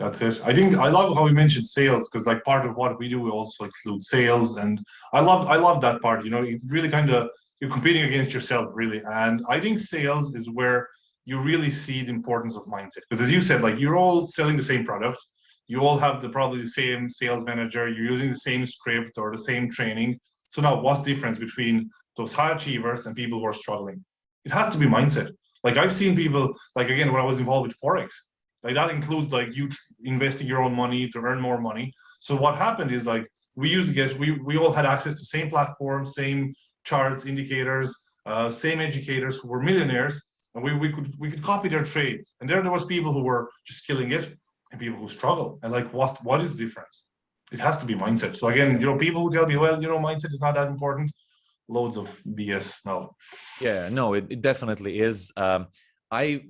That's it. I think I love how we mentioned sales because like part of what we do, we also include sales, and I love that part. You know, it really kind of you're competing against yourself really, and I think sales is where you really see the importance of mindset because as you said, like you're all selling the same product, you all have probably the same sales manager, you're using the same script or the same training. So now, what's the difference between those high achievers and people who are struggling? It has to be mindset. Like I've seen people, like again, when I was involved with Forex, like that includes like you investing your own money to earn more money. So what happened is like we used to get we all had access to same platforms, same charts, indicators, same educators who were millionaires, and we could copy their trades. And there was people who were just killing it, and people who struggle. And like what is the difference? It has to be mindset. So again, people who tell me, well, mindset is not that important. Loads of BS now. Yeah, no, it definitely is. I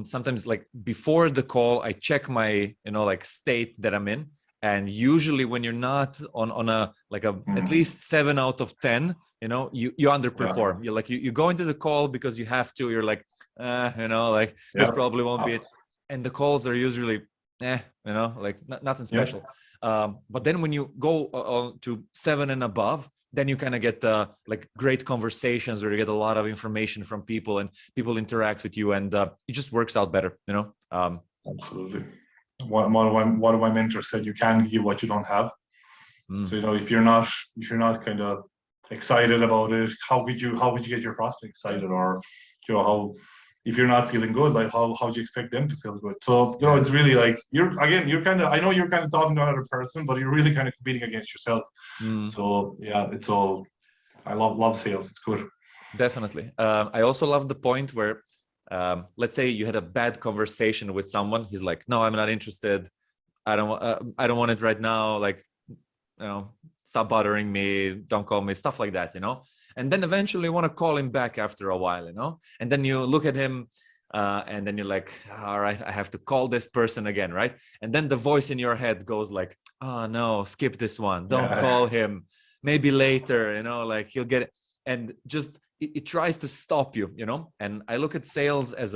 sometimes like before the call, I check my, like state that I'm in. And usually when you're not on a at least 7 out of 10, you underperform. Yeah. You're like, you go into the call because you have to, you're like, this probably won't be it. And the calls are usually, nothing special. But then when you go to 7 and above, then you kind of get great conversations where you get a lot of information from people and people interact with you, and it just works out better, Absolutely. One of my mentors said, you can't give what you don't have. So if you're not kind of excited about it, how would you get your prospect excited? Or how, if you're not feeling good, like how do you expect them to feel good? So it's really like you're kind of, I know you're kind of talking to another person, but you're really kind of competing against yourself. So yeah, it's all, I love sales. It's good. Definitely. I also love the point where let's say you had a bad conversation with someone. He's like, no, I'm not interested. I don't want it right now. Like, stop bothering me. Don't call me, stuff like that, and then eventually you want to call him back after a while, and then you look at him and then you're like, all right, I have to call this person again. Right. And then the voice in your head goes like, oh no, skip this one. Don't call him, maybe later, like he'll get it. And just, it tries to stop you, and I look at sales as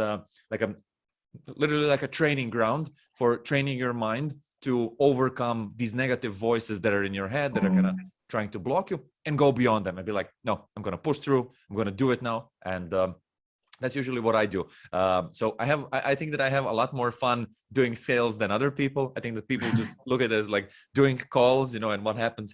literally like a training ground for training your mind to overcome these negative voices that are in your head that are kind of trying to block you, and go beyond them and be like, no, I'm going to push through. I'm going to do it now. And that's usually what I do. So I think that I have a lot more fun doing sales than other people. I think that people just look at it as like doing calls, and what happens.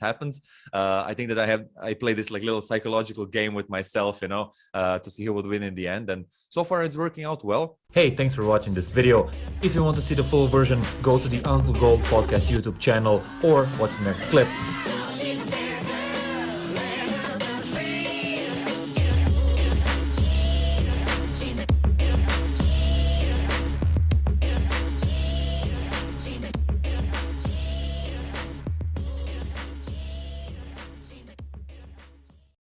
I think that I play this like little psychological game with myself, to see who would win in the end. And so far it's working out well. Hey, thanks for watching this video. If you want to see the full version, go to the Uncle Gold Podcast YouTube channel or watch the next clip.